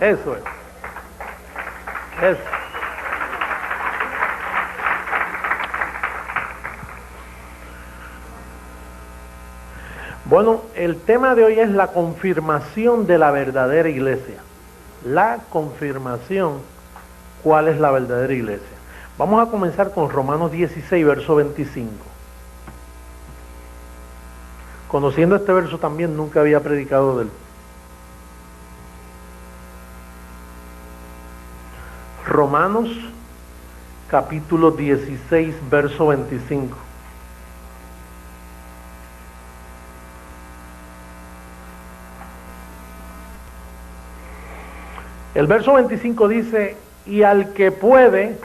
Eso es. Eso. Bueno, el tema de hoy es la confirmación de la verdadera iglesia. La confirmación, ¿cuál es la verdadera iglesia? Vamos a comenzar con Romanos 16, verso 25. Conociendo este verso también, nunca había predicado de él. Romanos, capítulo 16, verso 25. El verso 25 dice, y al que puede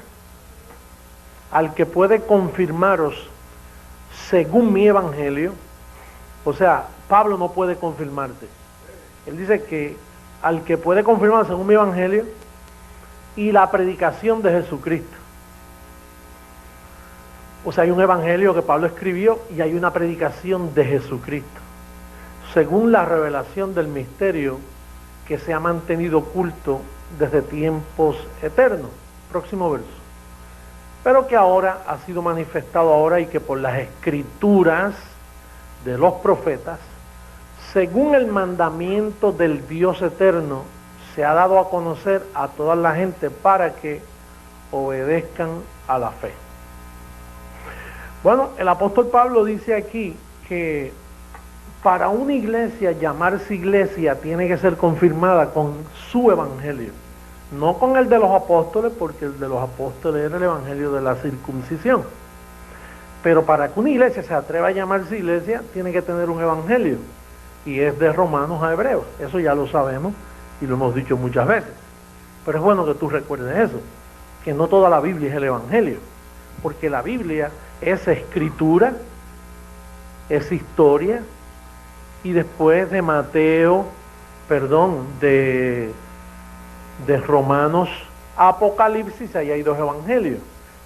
confirmaros según mi evangelio, o sea, Pablo no puede confirmarte. Él dice que al que puede confirmar según mi evangelio y la predicación de Jesucristo. O sea, hay un evangelio que Pablo escribió y hay una predicación de Jesucristo, según la revelación del misterio que se ha mantenido oculto desde tiempos eternos. Próximo verso. Pero que ahora ha sido manifestado ahora y que por las escrituras de los profetas, según el mandamiento del Dios eterno, se ha dado a conocer a toda la gente para que obedezcan a la fe. Bueno, el apóstol Pablo dice aquí que para una iglesia llamarse iglesia tiene que ser confirmada con su evangelio, no con el de los apóstoles, porque el de los apóstoles era el evangelio de la circuncisión. Pero para que una iglesia se atreva a llamarse iglesia, tiene que tener un evangelio, y es de Romanos a Hebreos. Eso ya lo sabemos y lo hemos dicho muchas veces. Pero es bueno que tú recuerdes eso, que no toda la Biblia es el evangelio, porque la Biblia es escritura, es historia, y después de de Romanos a Apocalipsis, ahí hay 2 evangelios.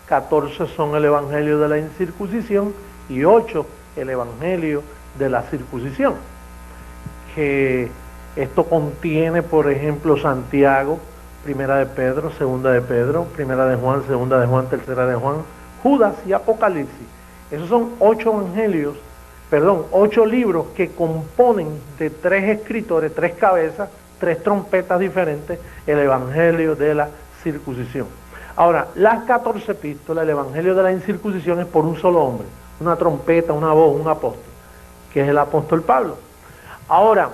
14 son el evangelio de la incircuncisión y 8 el evangelio de la circuncisión. Que esto contiene, por ejemplo, Santiago, primera de Pedro, segunda de Pedro, primera de Juan, segunda de Juan, tercera de Juan, Judas y Apocalipsis. Esos son 8 libros que componen de 3 escritores, 3 cabezas, 3 trompetas diferentes, el evangelio de la circuncisión. Ahora, las 14 epístolas, el evangelio de la incircuncisión es por un solo hombre, una trompeta, una voz, un apóstol, que es el apóstol Pablo. Ahora,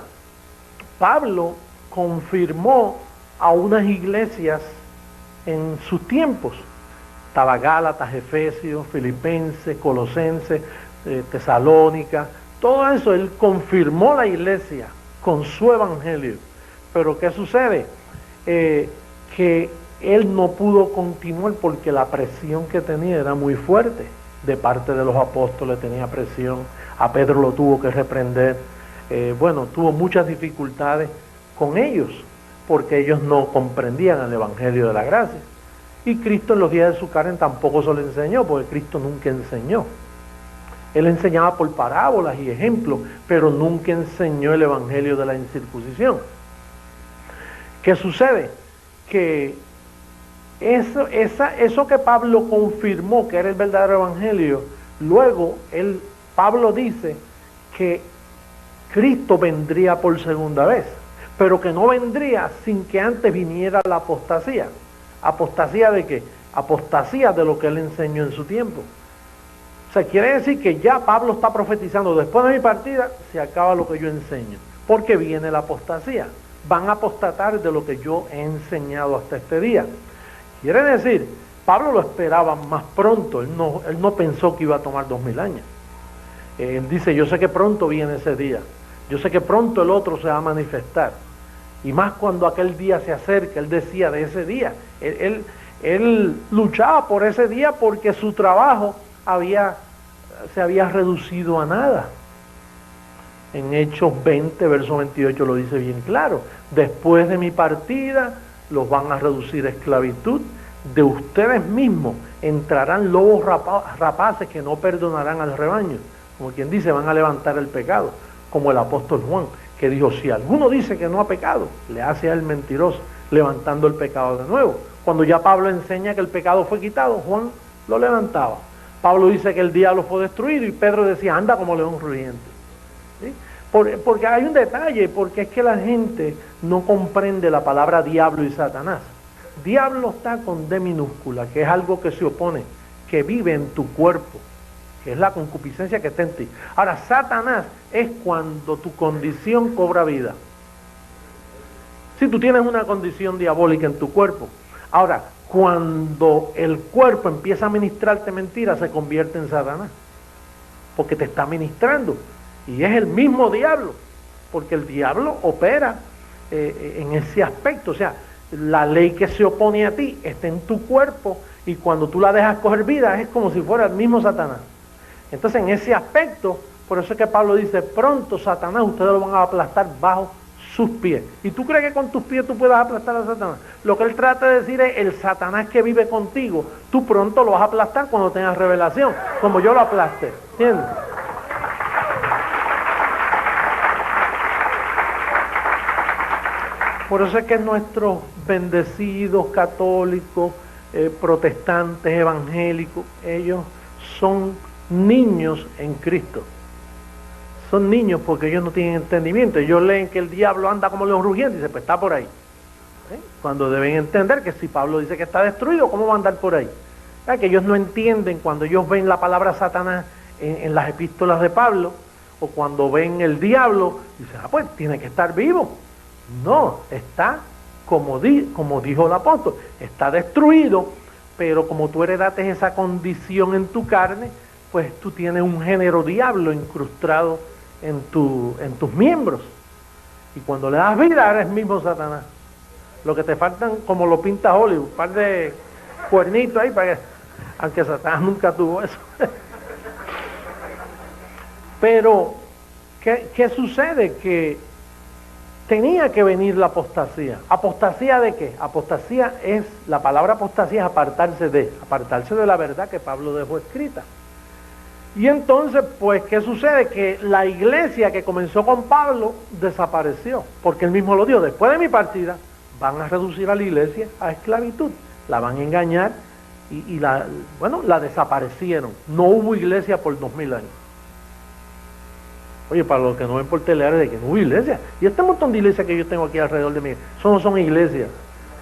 Pablo confirmó a unas iglesias en sus tiempos. Estaba Gálatas, Efesios, Filipenses, Colosenses, Tesalónica, todo eso. Él confirmó la iglesia con su evangelio. Pero ¿qué sucede? Que él no pudo continuar porque la presión que tenía era muy fuerte. De parte de los apóstoles tenía presión, a Pedro lo tuvo que reprender. Tuvo muchas dificultades con ellos, porque ellos no comprendían el evangelio de la gracia. Y Cristo en los días de su carne tampoco se lo enseñó, porque Cristo nunca enseñó. Él enseñaba por parábolas y ejemplos, pero nunca enseñó el evangelio de la incircuncisión. ¿Qué sucede? Que eso que Pablo confirmó que era el verdadero evangelio, luego Pablo dice que Cristo vendría por segunda vez, pero que no vendría sin que antes viniera la apostasía. ¿Apostasía de qué? Apostasía de lo que él enseñó en su tiempo. O sea, quiere decir que ya Pablo está profetizando, después de mi partida se acaba lo que yo enseño, porque viene la apostasía. Van a apostatar de lo que yo he enseñado hasta este día. Quiere decir, Pablo lo esperaba más pronto, él no pensó que iba a tomar 2000 años. Él dice, yo sé que pronto viene ese día, yo sé que pronto el otro se va a manifestar. Y más cuando aquel día se acerca, él decía de ese día. Él luchaba por ese día porque su trabajo se había reducido a nada. En Hechos 20, verso 28 lo dice bien claro. Después de mi partida los van a reducir a esclavitud. De ustedes mismos entrarán lobos rapaces que no perdonarán al rebaño. Como quien dice, van a levantar el pecado. Como el apóstol Juan, que dijo, si alguno dice que no ha pecado, le hace a él mentiroso levantando el pecado de nuevo. Cuando ya Pablo enseña que el pecado fue quitado, Juan lo levantaba. Pablo dice que el diablo fue destruido y Pedro decía, anda como león rugiente. ¿Sí? Porque hay un detalle, porque es que la gente no comprende la palabra diablo y Satanás. Diablo está con D minúscula, que es algo que se opone, que vive en tu cuerpo, que es la concupiscencia que está en ti. Ahora, Satanás es cuando tu condición cobra vida. Si tú tienes una condición diabólica en tu cuerpo, ahora, cuando el cuerpo empieza a ministrarte mentiras, se convierte en Satanás, porque te está ministrando, y es el mismo diablo, porque el diablo opera en ese aspecto, o sea, la ley que se opone a ti está en tu cuerpo, y cuando tú la dejas coger vida, es como si fuera el mismo Satanás. Entonces, en ese aspecto, por eso es que Pablo dice, pronto Satanás, ustedes lo van a aplastar bajo sus pies. ¿Y tú crees que con tus pies tú puedas aplastar a Satanás? Lo que él trata de decir es, el Satanás que vive contigo, tú pronto lo vas a aplastar cuando tengas revelación, como yo lo aplasté, ¿entiendes? Por eso es que nuestros bendecidos católicos, protestantes, evangélicos, ellos son niños en Cristo. Son niños porque ellos no tienen entendimiento. Ellos leen que el diablo anda como león rugiente y dicen, pues está por ahí. Cuando deben entender que si Pablo dice que está destruido, ¿cómo va a andar por ahí? Que ellos no entienden cuando ellos ven la palabra Satanás en las epístolas de Pablo, o cuando ven el diablo, dicen, pues tiene que estar vivo. No, está como dijo el apóstol, está destruido, pero como tú heredaste esa condición en tu carne, pues tú tienes un género diablo incrustado en tus miembros. Y cuando le das vida, eres mismo Satanás. Lo que te faltan, como lo pinta Hollywood, un par de cuernitos ahí, para que, aunque Satanás nunca tuvo eso. Pero, ¿qué sucede? Que tenía que venir la apostasía. ¿Apostasía de qué? Apostasía es, la palabra apostasía es apartarse de la verdad que Pablo dejó escrita. Y entonces, pues, ¿qué sucede? Que la iglesia que comenzó con Pablo desapareció, porque él mismo lo dijo, después de mi partida, van a reducir a la iglesia a esclavitud, la van a engañar y la desaparecieron. No hubo iglesia por 2000 años. Oye, para los que no ven por telear, de que no hubo iglesia. Y este montón de iglesias que yo tengo aquí alrededor de mí, eso no son iglesias,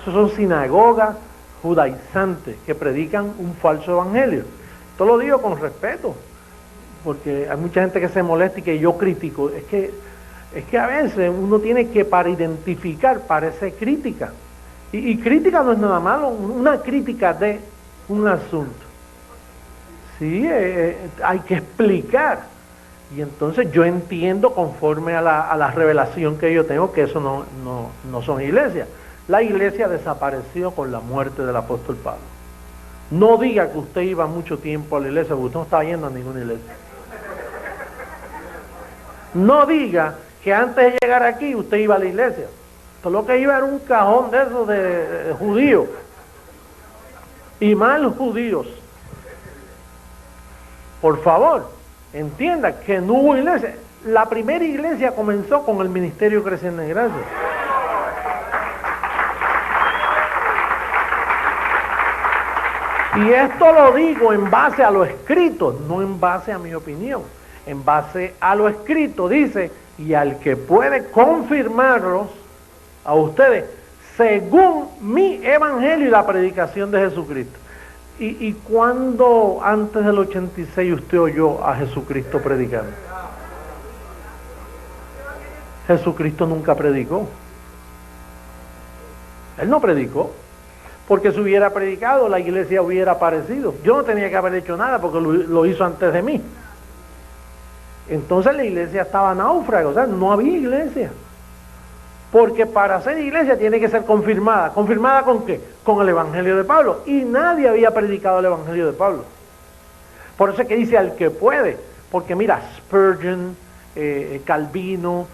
eso son sinagogas judaizantes que predican un falso evangelio. Esto lo digo con respeto, porque hay mucha gente que se molesta y que yo critico. Es que a veces uno tiene que, para identificar, parece crítica. Y crítica no es nada malo, una crítica de un asunto. Sí, hay que explicar. Y entonces yo entiendo, conforme a la revelación que yo tengo, que eso no son iglesias. La iglesia desapareció con la muerte del apóstol Pablo. No diga que usted iba mucho tiempo a la iglesia, porque usted no estaba yendo a ninguna iglesia. No diga que antes de llegar aquí usted iba a la iglesia. Todo lo que iba era un cajón de esos de judíos. Y mal judíos. Por favor, entienda que no hubo iglesia. La primera iglesia comenzó con el ministerio Creciendo en Gracia. Y esto lo digo en base a lo escrito, no en base a mi opinión. En base a lo escrito dice, y al que puede confirmarlos a ustedes, según mi evangelio y la predicación de Jesucristo. ¿Y cuándo antes del 86 usted oyó a Jesucristo predicando? Jesucristo nunca predicó. Él no predicó. Porque si hubiera predicado, la iglesia hubiera aparecido. Yo no tenía que haber hecho nada porque lo hizo antes de mí. Entonces la iglesia estaba náufraga, o sea, no había iglesia. Porque para ser iglesia tiene que ser confirmada. ¿Confirmada con qué? Con el evangelio de Pablo. Y nadie había predicado el evangelio de Pablo. Por eso es que dice al que puede. Porque mira, Spurgeon, Calvino,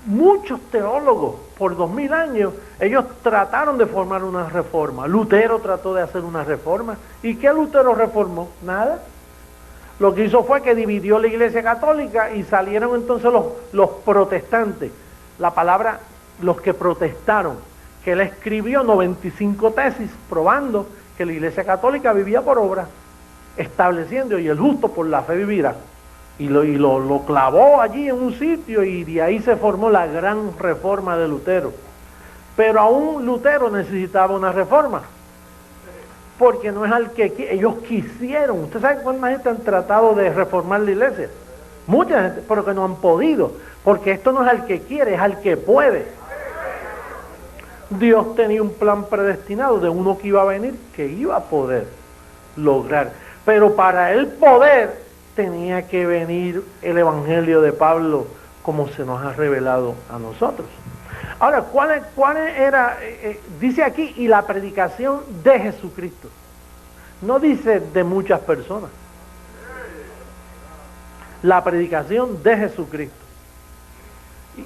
muchos teólogos por 2000 años, ellos trataron de formar una reforma. Lutero trató de hacer una reforma. ¿Y qué Lutero reformó? Nada. Lo que hizo fue que dividió la iglesia católica y salieron entonces los protestantes. La palabra, los que protestaron, que él escribió 95 tesis probando que la Iglesia Católica vivía por obra, estableciendo, y el justo por la fe vivirá. Y lo clavó allí en un sitio, y de ahí se formó la gran reforma de Lutero. Pero aún Lutero necesitaba una reforma, porque no es al que ellos quisieron. ¿Usted sabe cuánta gente han tratado de reformar la iglesia? Mucha gente, pero que no han podido, porque esto no es al que quiere, es al que puede. Dios tenía un plan predestinado de uno que iba a venir, que iba a poder lograr. Pero para él poder, tenía que venir el Evangelio de Pablo, como se nos ha revelado a nosotros. Ahora, ¿cuál era? Dice aquí, y la predicación de Jesucristo. No dice de muchas personas. La predicación de Jesucristo.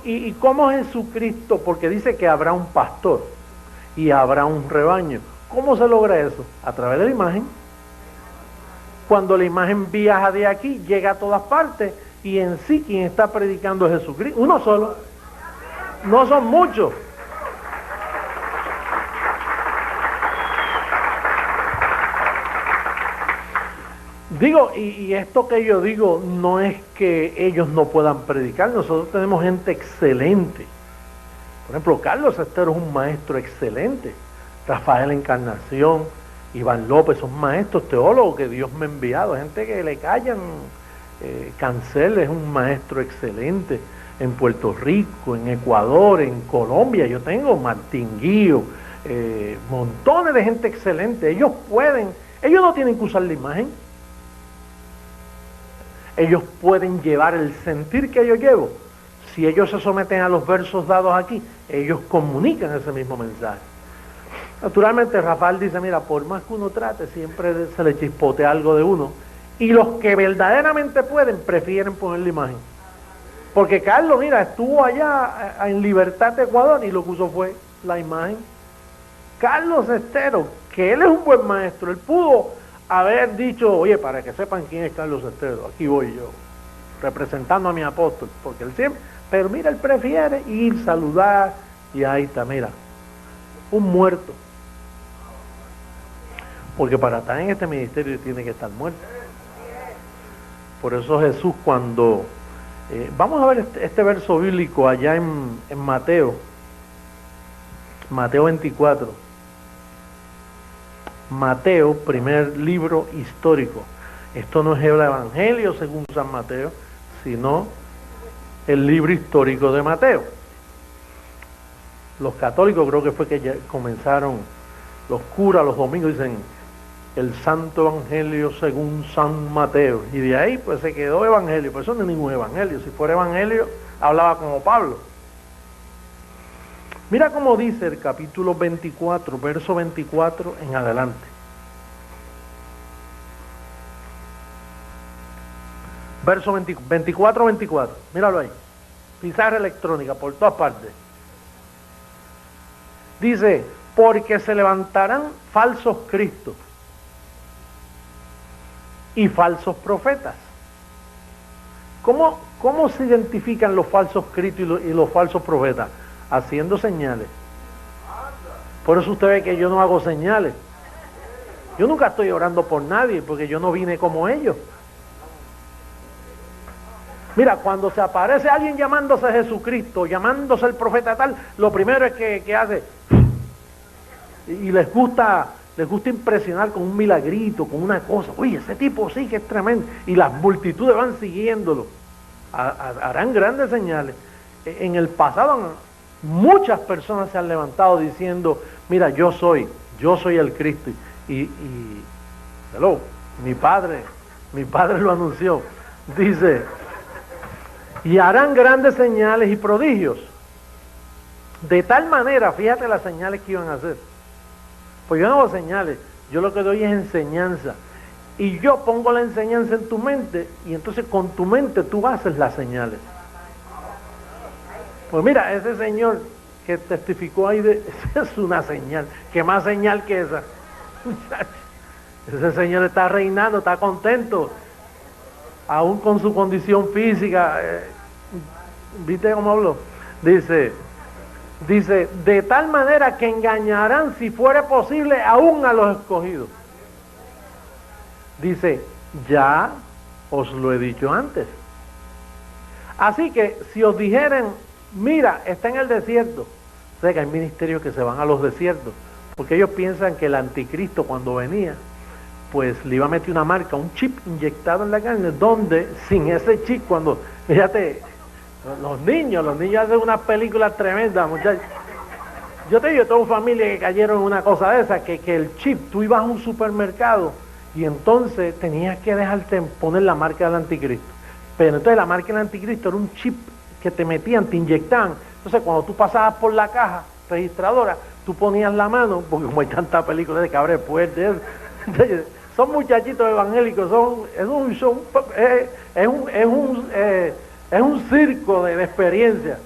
¿Y cómo Jesucristo? Porque dice que habrá un pastor y habrá un rebaño. ¿Cómo se logra eso? A través de la imagen. Cuando la imagen viaja de aquí, llega a todas partes, y en sí quien está predicando es Jesucristo. Uno solo. No son muchos. Digo, y esto que yo digo no es que ellos no puedan predicar. Nosotros tenemos gente excelente. Por ejemplo, Carlos Estero es un maestro excelente. Rafael Encarnación, Iván López son maestros teólogos que Dios me ha enviado. Gente que le callan. Cancel es un maestro excelente. En Puerto Rico, en Ecuador, en Colombia, yo tengo Martín Guío, montones de gente excelente. Ellos no tienen que usar la imagen. Ellos pueden llevar el sentir que yo llevo. Si ellos se someten a los versos dados aquí, ellos comunican ese mismo mensaje. Naturalmente Rafael dice, mira, por más que uno trate, siempre se le chispotea algo de uno. Y los que verdaderamente pueden, prefieren poner la imagen. Porque Carlos, mira, estuvo allá en Libertad de Ecuador y lo que usó fue la imagen. Carlos Estero, que él es un buen maestro, él pudo haber dicho, oye, para que sepan quién es Carlos Estero, aquí voy yo, representando a mi apóstol, porque él siempre, pero mira, él prefiere ir, saludar, y ahí está, mira, un muerto. Porque para estar en este ministerio tiene que estar muerto. Por eso Jesús cuando... vamos a ver este verso bíblico allá en Mateo 24. Mateo, primer libro histórico. Esto no es el Evangelio según San Mateo, sino el libro histórico de Mateo. Los católicos creo que fue que ya comenzaron, los curas los domingos dicen el Santo Evangelio según San Mateo, y de ahí pues se quedó Evangelio, pero eso no es ningún Evangelio. Si fuera Evangelio, hablaba como Pablo. Mira cómo dice el capítulo 24, verso 24 en adelante. Verso 24, míralo ahí. Pizarra electrónica por todas partes. Dice, porque se levantarán falsos cristos y falsos profetas. ¿Cómo se identifican los falsos cristos y los falsos profetas? Haciendo señales. Por eso usted ve que yo no hago señales. Yo nunca estoy orando por nadie, porque yo no vine como ellos. Mira, cuando se aparece alguien llamándose Jesucristo, llamándose el profeta tal, lo primero es que hace, y les gusta impresionar con un milagrito, con una cosa. Oye, ese tipo sí que es tremendo. Y las multitudes van siguiéndolo. Harán grandes señales. En el pasado muchas personas se han levantado diciendo, mira, yo soy el Cristo. Hello, mi padre lo anunció. Dice, y harán grandes señales y prodigios. De tal manera, fíjate las señales que iban a hacer. Pues yo no hago señales, yo lo que doy es enseñanza. Y yo pongo la enseñanza en tu mente, y entonces con tu mente tú haces las señales. Pues mira, ese señor que testificó ahí, esa es una señal. ¿Qué más señal que esa? Ese señor está reinando, está contento, aún con su condición física. ¿Viste cómo habló? Dice, Dice, de tal manera que engañarán, si fuere posible, aún a los escogidos. Dice, ya os lo he dicho antes. Así que si os dijeren, mira, está en el desierto. O sea que hay ministerios que se van a los desiertos, porque ellos piensan que el anticristo cuando venía, pues le iba a meter una marca, un chip inyectado en la carne, donde sin ese chip, cuando, fíjate, los niños hacen unas películas tremendas, muchachos. Yo tengo familia que cayeron en una cosa de esa, que el chip, tú ibas a un supermercado y entonces tenías que dejarte poner la marca del anticristo. Pero entonces la marca del anticristo era un chip que te metían, te inyectaban. Entonces cuando tú pasabas por la caja registradora, tú ponías la mano, porque como hay tantas películas de cabra fuerte, son muchachitos evangélicos, es un circo de experiencia.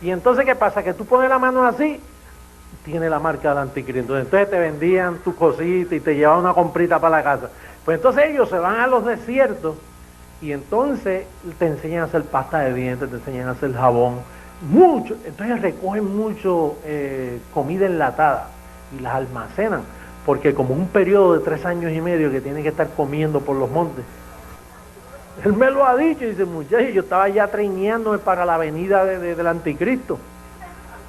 Y entonces, ¿qué pasa? Que tú pones la mano así, tiene la marca del anticristo. Entonces te vendían tus cositas y te llevaban una comprita para la casa. Pues entonces ellos se van a los desiertos y entonces te enseñan a hacer pasta de dientes, te enseñan a hacer jabón, mucho. Entonces recogen mucho comida enlatada y las almacenan, porque como un periodo de 3 años y medio que tienen que estar comiendo por los montes. Él me lo ha dicho y dice, muchacho, yo estaba ya traineándome para la venida del anticristo,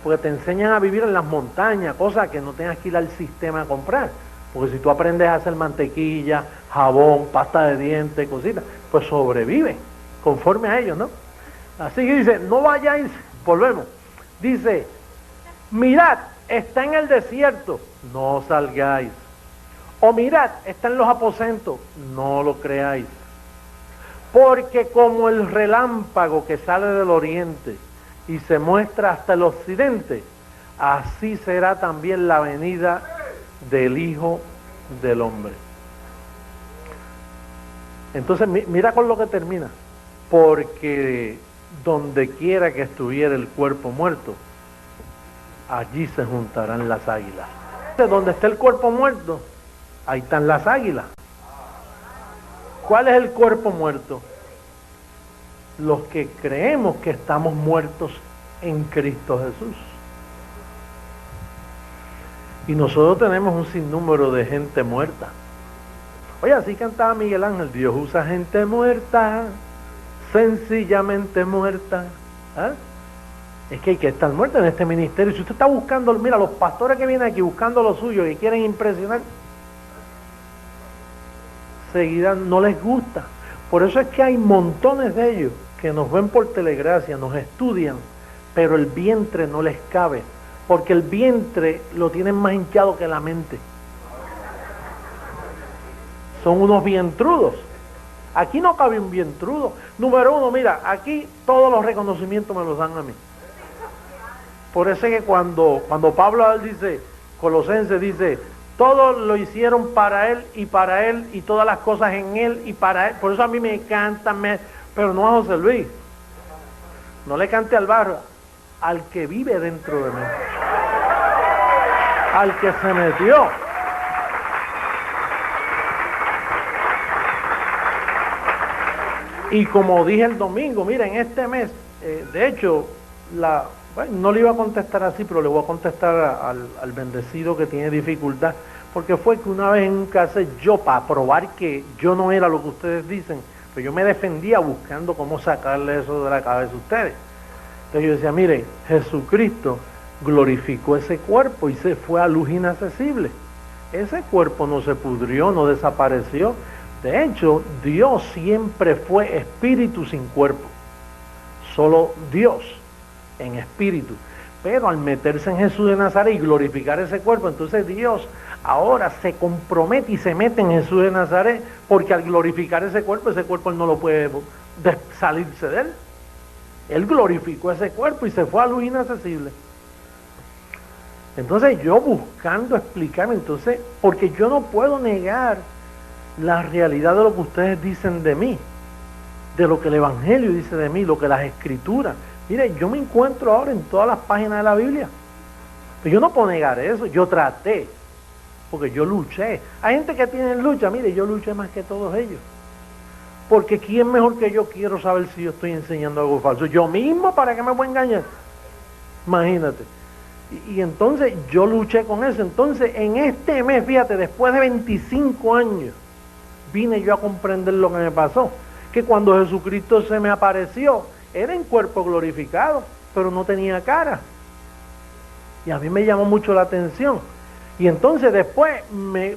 porque te enseñan a vivir en las montañas, cosas que no tengas que ir al sistema a comprar, porque si tú aprendes a hacer mantequilla, jabón, pasta de dientes, cositas, pues sobrevive conforme a ellos, ¿no? Así que dice, no vayáis, volvemos, dice, mirad, está en el desierto, no salgáis, o mirad, está en los aposentos, no lo creáis. Porque como el relámpago que sale del oriente y se muestra hasta el occidente, así será también la venida del Hijo del Hombre. Entonces, mira con lo que termina. Porque donde quiera que estuviera el cuerpo muerto, allí se juntarán las águilas. Donde está el cuerpo muerto, ahí están las águilas. ¿Cuál es el cuerpo muerto? Los que creemos que estamos muertos en Cristo Jesús. Y nosotros tenemos un sinnúmero de gente muerta. Oye, así cantaba Miguel Ángel, Dios usa gente muerta, sencillamente muerta. ¿Ah? Es que hay que estar muerto en este ministerio. Si usted está buscando, mira, los pastores que vienen aquí buscando lo suyo y quieren impresionar, seguida no les gusta. Por eso es que hay montones de ellos que nos ven por telegracia, nos estudian, pero el vientre no les cabe, porque el vientre lo tienen más hinchado que la mente. Son unos vientrudos. Aquí no cabe un vientrudo. Número uno, mira, aquí todos los reconocimientos me los dan a mí. Por eso es que cuando Pablo dice, Colosenses dice, todo lo hicieron para él y todas las cosas en él y para él. Por eso a mí me encanta, pero no a José Luis. No le cante al barro, al que vive dentro de mí. Al que se metió. Y como dije el domingo, mira, en este mes, de hecho, no le iba a contestar así, pero le voy a contestar al bendecido que tiene dificultad, porque fue que una vez en un caso yo, para probar que yo no era lo que ustedes dicen, pues yo me defendía buscando cómo sacarle eso de la cabeza a ustedes. Entonces yo decía, mire, Jesucristo glorificó ese cuerpo y se fue a luz inaccesible. Ese cuerpo no se pudrió, no desapareció. De hecho, Dios siempre fue espíritu sin cuerpo. Solo Dios en espíritu. Pero al meterse en Jesús de Nazaret y glorificar ese cuerpo, entonces Dios ahora se compromete y se mete en Jesús de Nazaret, porque al glorificar ese cuerpo Él no lo puede salirse de él. Él glorificó ese cuerpo y se fue a luz inaccesible. Entonces yo buscando explicarme, entonces, porque yo no puedo negar la realidad de lo que ustedes dicen de mí, de lo que el Evangelio dice de mí, lo que las Escrituras. Mire, yo me encuentro ahora en todas las páginas de la Biblia. Pero yo no puedo negar eso, yo traté, porque yo luché. Hay gente que tiene lucha, mire, yo luché más que todos ellos. Porque ¿quién mejor que yo quiero saber si yo estoy enseñando algo falso? Yo mismo, ¿para qué me voy a engañar? Imagínate. Y entonces yo luché con eso. Entonces en este mes, fíjate, después de 25 años, vine yo a comprender lo que me pasó. Que cuando Jesucristo se me apareció, era en cuerpo glorificado, pero no tenía cara. Y a mí me llamó mucho la atención. Y entonces después,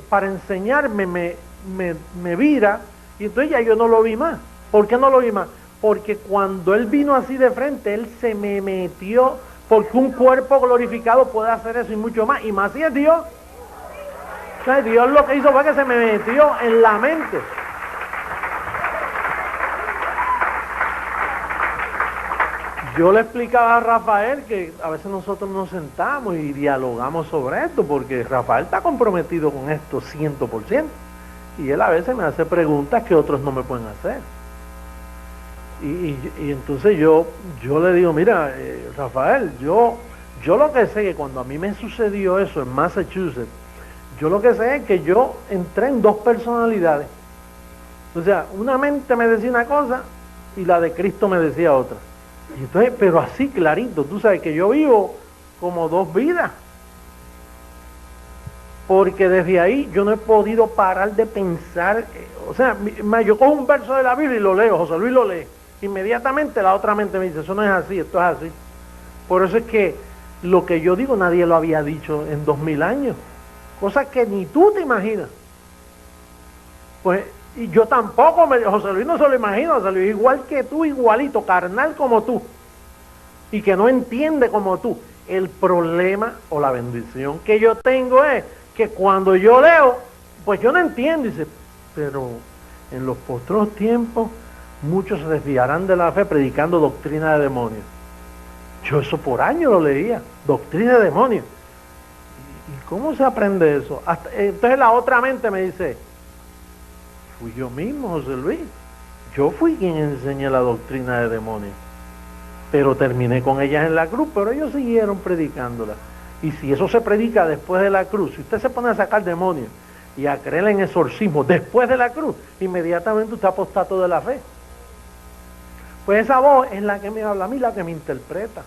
para enseñarme, me vira, y entonces ya yo no lo vi más. ¿Por qué no lo vi más? Porque cuando Él vino así de frente, Él se me metió, porque un cuerpo glorificado puede hacer eso y mucho más, y más si es Dios. O sea, Dios lo que hizo fue que se me metió en la mente. Yo le explicaba a Rafael que a veces nosotros nos sentamos y dialogamos sobre esto, porque Rafael está comprometido con esto 100%. Y él a veces me hace preguntas que otros no me pueden hacer. Y entonces yo le digo, mira, Rafael, yo lo que sé es que cuando a mí me sucedió eso en Massachusetts, yo lo que sé es que yo entré en dos personalidades. O sea, una mente me decía una cosa y la de Cristo me decía otra. Y entonces, pero así clarito, tú sabes que yo vivo como dos vidas. Porque desde ahí yo no he podido parar de pensar, o sea, yo cojo un verso de la Biblia y lo leo, José Luis lo lee. Inmediatamente la otra mente me dice, eso no es así, esto es así. Por eso es que lo que yo digo nadie lo había dicho en 2000 años. Cosas que ni tú te imaginas. Pues, y yo tampoco, José Luis no se lo imagina, José Luis igual que tú, igualito, carnal como tú. Y que no entiende como tú. El problema o la bendición que yo tengo es que cuando yo leo, pues yo no entiendo, dice, pero en los postreros tiempos muchos se desviarán de la fe predicando doctrina de demonios. Yo eso por años lo leía, doctrina de demonios. ¿Y cómo se aprende eso? Entonces la otra mente me dice, fui yo mismo, José Luis. Yo fui quien enseñé la doctrina de demonios. Pero terminé con ellas en la cruz, pero ellos siguieron predicándola. Y si eso se predica después de la cruz, si usted se pone a sacar demonios y a creer en exorcismo después de la cruz, inmediatamente usted apostató de la fe. Pues esa voz es la que me habla a mí, la que me interpreta.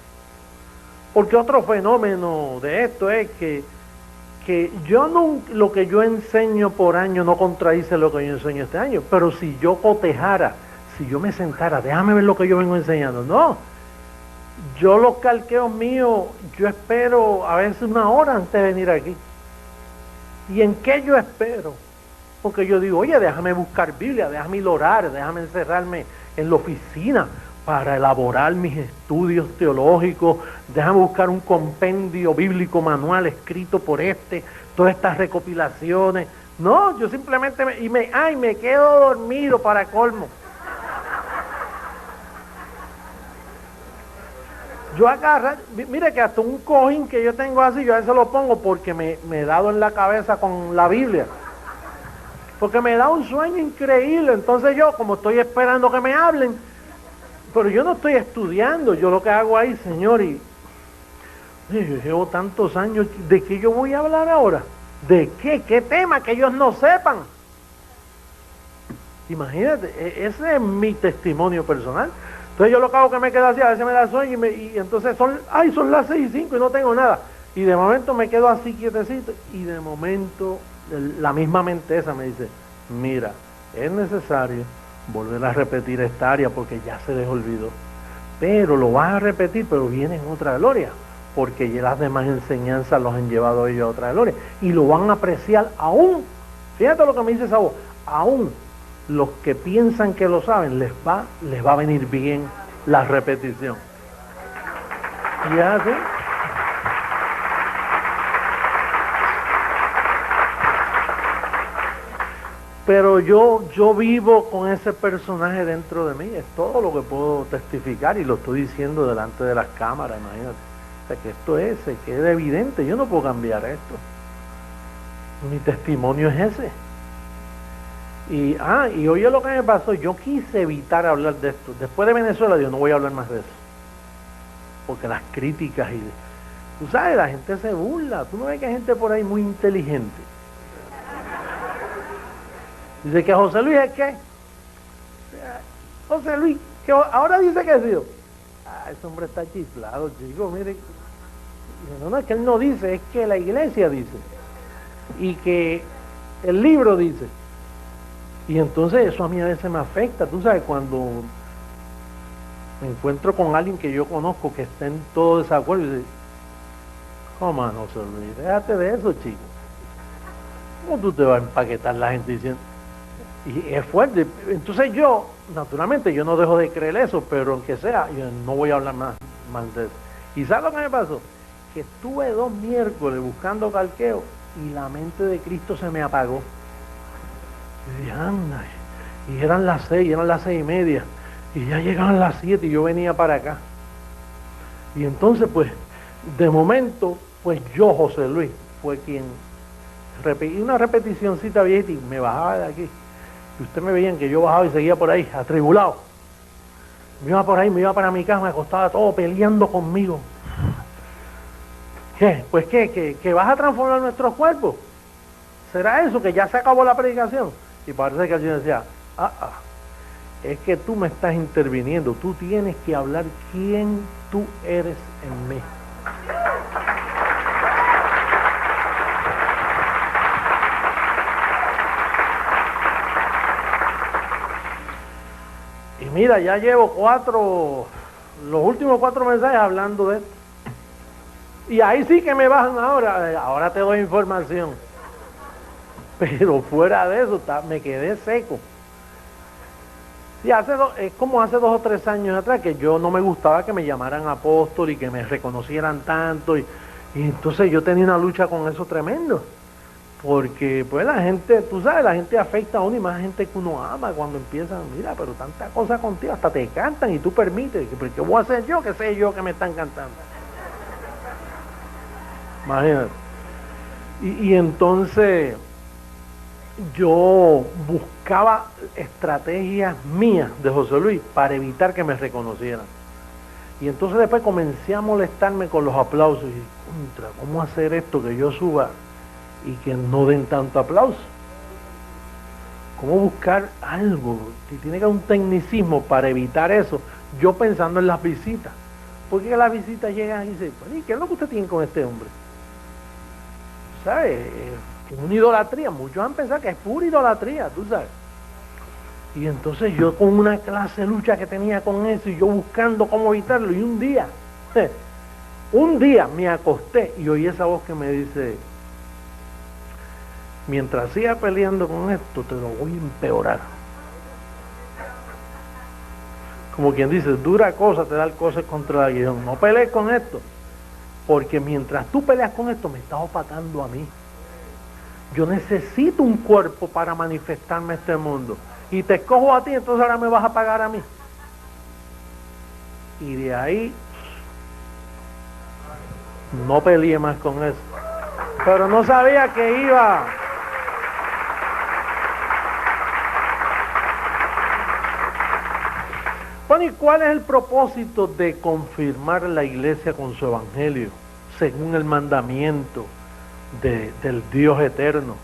Porque otro fenómeno de esto es que yo no, lo que yo enseño por año no contradice lo que yo enseño este año, pero si yo cotejara, si yo me sentara, déjame ver lo que yo vengo enseñando, no. Yo los calqueos míos, yo espero a veces una hora antes de venir aquí. ¿Y en qué yo espero? Porque yo digo, oye, déjame buscar Biblia, déjame ir a orar, déjame encerrarme en la oficina para elaborar mis estudios teológicos, déjame buscar un compendio bíblico manual escrito por todas estas recopilaciones. No, yo simplemente me quedo dormido para colmo. Yo agarro, mire que hasta un cojín que yo tengo así, yo a veces lo pongo porque me he dado en la cabeza con la Biblia. Porque me da un sueño increíble, entonces yo, como estoy esperando que me hablen, pero yo no estoy estudiando, yo lo que hago ahí, Señor, y yo llevo tantos años, ¿de qué yo voy a hablar ahora? ¿De qué? ¿Qué tema? Que ellos no sepan. Imagínate, ese es mi testimonio personal. Entonces yo lo que hago que me quedo así, a veces me da sueño y entonces son las 6:05 y no tengo nada. Y de momento me quedo así quietecito y de momento la misma mente esa me dice, mira, es necesario volver a repetir esta área porque ya se les olvidó. Pero lo vas a repetir, pero viene en otra gloria, porque ya las demás enseñanzas los han llevado ellos a otra gloria. Y lo van a apreciar aún, fíjate lo que me dice esa voz, aún los que piensan que lo saben, les va a venir bien la repetición. Y es así. Pero yo vivo con ese personaje dentro de mí, es todo lo que puedo testificar y lo estoy diciendo delante de las cámaras, imagínate. O sea, que esto se quede evidente, yo no puedo cambiar esto. Mi testimonio es ese. Y oye lo que me pasó, yo quise evitar hablar de esto. Después de Venezuela, yo no voy a hablar más de eso. Porque las críticas tú sabes, la gente se burla. Tú no ves que hay gente por ahí muy inteligente. Dice que José Luis es qué. José Luis, que ahora dice que es Dios. Ese hombre está chiflado, chicos, miren. No, no, es que él no dice, es que la iglesia dice. Y que el libro dice. Y entonces eso a mí a veces me afecta. Tú sabes, cuando me encuentro con alguien que yo conozco que está en todo desacuerdo, y dice, ¿cómo no, José Luis? Déjate de eso, chico. ¿Cómo tú te vas a empaquetar la gente diciendo? Y es fuerte. Entonces yo, naturalmente, yo no dejo de creer eso, pero aunque sea, yo no voy a hablar más de eso. ¿Y sabes lo que me pasó? Que estuve 2 miércoles buscando calqueo y la mente de Cristo se me apagó. Y dije, anda, y eran las 6, eran las 6:30, y ya llegaban las 7 y yo venía para acá. Y entonces, pues, de momento, pues yo, José Luis, fue quien repetí una repeticióncita viejita y me bajaba de aquí. Y ustedes me veían que yo bajaba y seguía por ahí, atribulado. Me iba por ahí, me iba para mi casa, me acostaba todo peleando conmigo. ¿Qué? Pues ¿qué? ¿Que vas a transformar nuestros cuerpos? ¿Será eso? ¿Que ya se acabó la predicación? Y parece que el Señor decía, es que tú me estás interviniendo, tú tienes que hablar quién tú eres en mí. Y mira, ya llevo los últimos 4 mensajes hablando de esto. Y ahí sí que me bajan ahora te doy información. Pero fuera de eso, me quedé seco. Y es como hace 2 o 3 años atrás que yo no me gustaba que me llamaran apóstol y que me reconocieran tanto. Y entonces yo tenía una lucha con eso tremendo. Porque pues la gente, tú sabes, la gente afecta a uno y más gente que uno ama cuando empiezan, mira, pero tanta cosa contigo, hasta te cantan y tú permites. ¿Pero qué voy a hacer yo? ¿Qué sé yo que me están cantando? Imagínate. Y entonces yo buscaba estrategias mías de José Luis para evitar que me reconocieran. Y entonces después comencé a molestarme con los aplausos. Y contra, ¿cómo hacer esto que yo suba y que no den tanto aplauso? ¿Cómo buscar algo? Que tiene que haber un tecnicismo para evitar eso. Yo pensando en las visitas. Porque las visitas llegan y dicen, ¿y qué es lo que usted tiene con este hombre? ¿Sabes? Es una idolatría. Muchos han pensado que es pura idolatría, tú sabes. Y entonces yo con una clase de lucha que tenía con eso y yo buscando cómo evitarlo. Y un día me acosté y oí esa voz que me dice, mientras siga peleando con esto, te lo voy a empeorar. Como quien dice, dura cosa te da cosas contra la guión. No pelees con esto. Porque mientras tú peleas con esto, me estás opacando a mí. Yo necesito un cuerpo para manifestarme a este mundo. Y te escojo a ti, entonces ahora me vas a pagar a mí. Y de ahí, no peleé más con eso. Pero no sabía que iba. Bueno, ¿y cuál es el propósito de confirmar la iglesia con su evangelio, según el mandamiento del Dios eterno?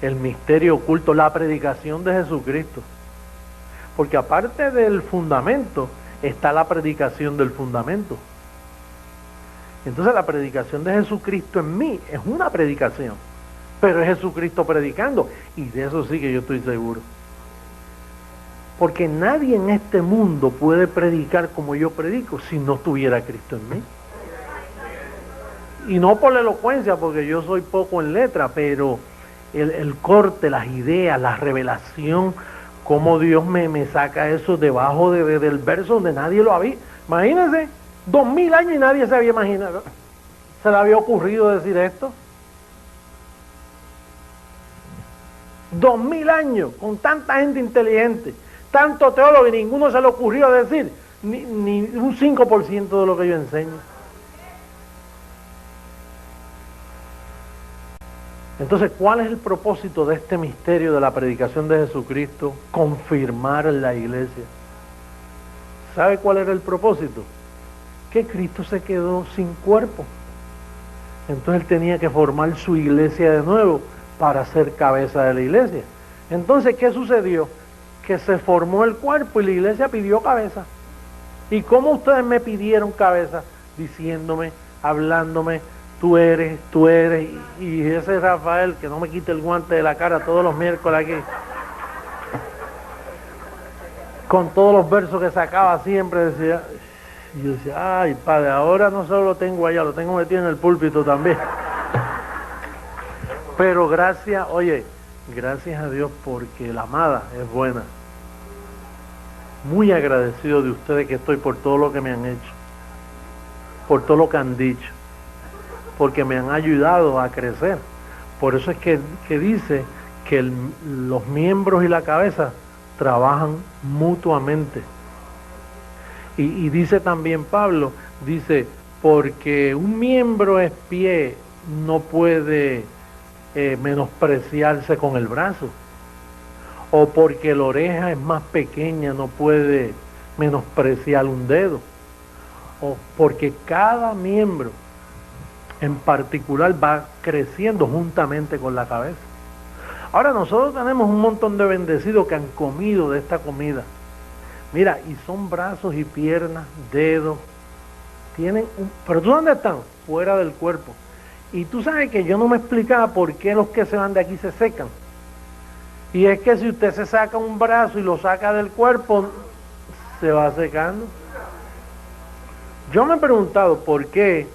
El misterio oculto, la predicación de Jesucristo. Porque aparte del fundamento, está la predicación del fundamento. Entonces la predicación de Jesucristo en mí es una predicación, pero es Jesucristo predicando, y de eso sí que yo estoy seguro. Porque nadie en este mundo puede predicar como yo predico si no tuviera Cristo en mí. Y no por la elocuencia, porque yo soy poco en letra, pero el corte, las ideas, la revelación, cómo Dios me saca eso debajo del verso donde nadie lo había. Imagínense, 2000 años y nadie se había imaginado, se le había ocurrido decir esto. 2000 años, con tanta gente inteligente, tanto teólogo, y ninguno se le ocurrió decir ni un 5% de lo que yo enseño. Entonces, ¿cuál es el propósito de este misterio de la predicación de Jesucristo? Confirmar la iglesia. ¿Sabe cuál era el propósito? Que Cristo se quedó sin cuerpo. Entonces él tenía que formar su iglesia de nuevo para ser cabeza de la iglesia. Entonces, ¿qué sucedió? Que se formó el cuerpo y la iglesia pidió cabeza. ¿Y cómo ustedes me pidieron cabeza? Diciéndome, hablándome, tú eres, y ese Rafael que no me quite el guante de la cara todos los miércoles aquí, con todos los versos que sacaba siempre, decía, y yo decía, ay padre, ahora no solo lo tengo allá, lo tengo metido en el púlpito también. Pero gracias, oye, gracias a Dios porque la amada es buena. Muy agradecido de ustedes que estoy por todo lo que me han hecho, por todo lo que han dicho, porque me han ayudado a crecer. Por eso es que dice que los miembros y la cabeza trabajan mutuamente. Y dice también Pablo, dice, porque un miembro es pie, no puede menospreciarse con el brazo. O porque la oreja es más pequeña, no puede menospreciar un dedo. O porque cada miembro en particular va creciendo juntamente con la cabeza. Ahora nosotros tenemos un montón de bendecidos que han comido de esta comida. Mira, y son brazos y piernas, dedos, pero ¿tú dónde están? Fuera del cuerpo. Y tú sabes que yo no me explicaba por qué los que se van de aquí se secan. Y es que si usted se saca un brazo y lo saca del cuerpo, se va secando. Yo me he preguntado por qué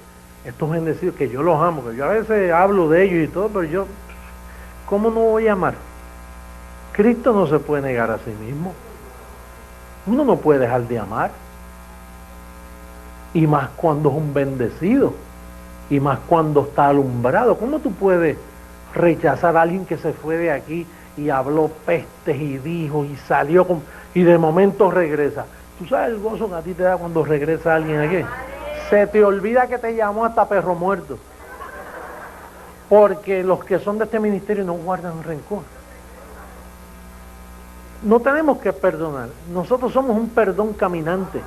estos bendecidos, que yo los amo, que yo a veces hablo de ellos y todo, pero yo, ¿cómo no voy a amar? Cristo no se puede negar a sí mismo. Uno no puede dejar de amar. Y más cuando es un bendecido. Y más cuando está alumbrado. ¿Cómo tú puedes rechazar a alguien que se fue de aquí y habló pestes y dijo y salió y de momento regresa? ¿Tú sabes el gozo que a ti te da cuando regresa alguien aquí? Se te olvida que te llamó hasta perro muerto. Porque los que son de este ministerio no guardan rencor. No tenemos que perdonar. Nosotros somos un perdón caminante.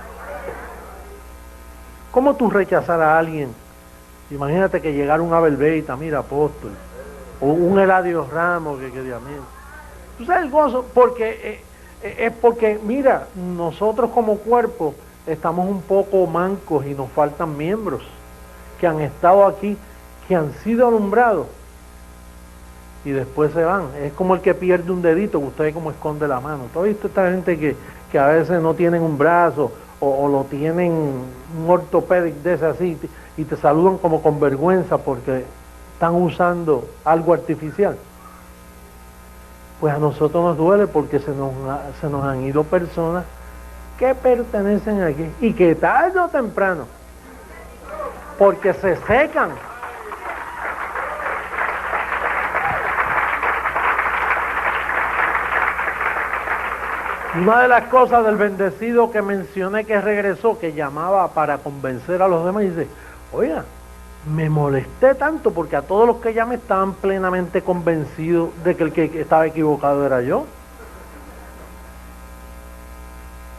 ¿Cómo tú rechazar a alguien? Imagínate que llegara un Abel Beita, mira, apóstol, o un Eladio Ramos, que Dios mío. ¿Tú sabes el gozo? Porque es porque, mira, nosotros como cuerpo estamos un poco mancos y nos faltan miembros que han estado aquí, que han sido alumbrados y después se van. Es como el que pierde un dedito, que usted ve cómo esconde la mano. ¿Tú has visto esta gente que a veces no tienen un brazo o lo tienen un ortopédico de ese así y te saludan como con vergüenza porque están usando algo artificial? Pues a nosotros nos duele porque se nos han ido personas que pertenecen aquí y que tarde o temprano, porque se secan. Una de las cosas del bendecido que mencioné que regresó, que llamaba para convencer a los demás, dice, oiga, me molesté tanto porque a todos los que llamé estaban plenamente convencidos de que el que estaba equivocado era yo.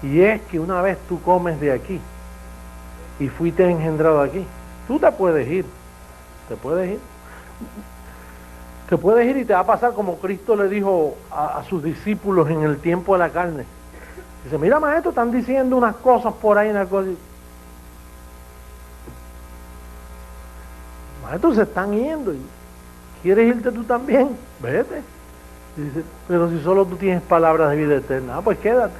Y es que una vez tú comes de aquí y fuiste engendrado aquí, tú te puedes ir, te puedes ir y te va a pasar como Cristo le dijo a sus discípulos en el tiempo de la carne. Dice, mira maestro, están diciendo unas cosas por ahí, maestro, se están yendo, y ¿quieres irte tú también? Vete. Dice, pero si solo tú tienes palabras de vida eterna, pues quédate.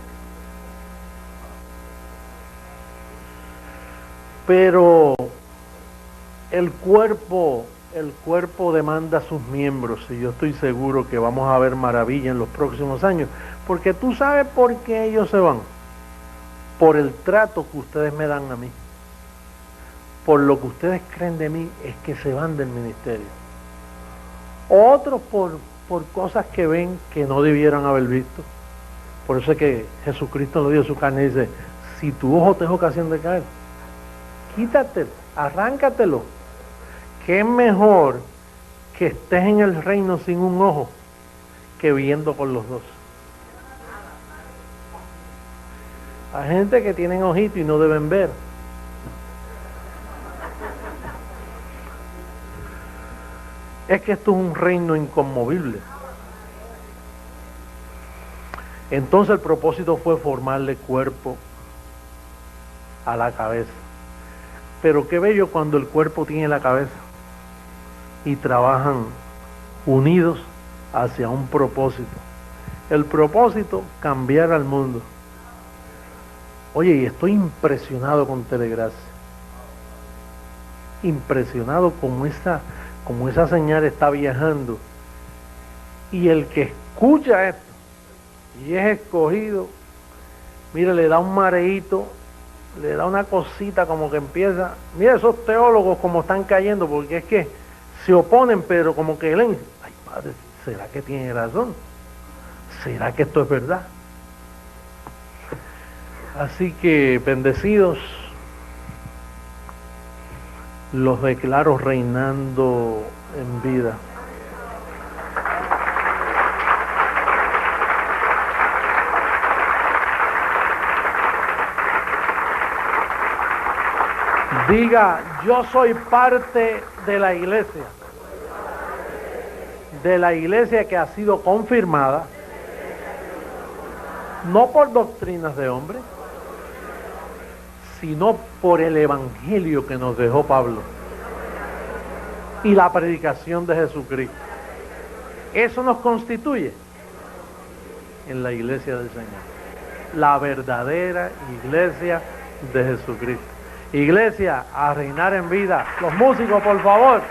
Pero el cuerpo demanda a sus miembros y yo estoy seguro que vamos a ver maravilla en los próximos años, porque tú sabes por qué ellos se van, por el trato que ustedes me dan a mí, por lo que ustedes creen de mí, es que se van del ministerio. Otros por cosas que ven que no debieran haber visto. Por eso es que Jesucristo nos dio su carne y dice, si tu ojo te es ocasión de caer, quítatelo, arráncatelo. Que es mejor que estés en el reino sin un ojo que viendo con los dos. Hay gente que tienen ojito y no deben ver. Es que esto es un reino inconmovible. Entonces el propósito fue formarle cuerpo a la cabeza. Pero qué bello cuando el cuerpo tiene la cabeza y trabajan unidos hacia un propósito. El propósito, cambiar al mundo. Oye, y estoy impresionado con Telegracia. Impresionado como esa señal está viajando. Y el que escucha esto y es escogido, mire, le da un mareíto, le da una cosita como que empieza. Mira esos teólogos como están cayendo, porque es que se oponen, pero como que leen. Ay, padre, ¿será que tiene razón? ¿Será que esto es verdad? Así que, bendecidos, los declaro reinando en vida. Diga, yo soy parte de la iglesia que ha sido confirmada, no por doctrinas de hombre, sino por el evangelio que nos dejó Pablo y la predicación de Jesucristo. Eso nos constituye en la iglesia del Señor, la verdadera iglesia de Jesucristo. Iglesia, a reinar en vida. Los músicos, por favor.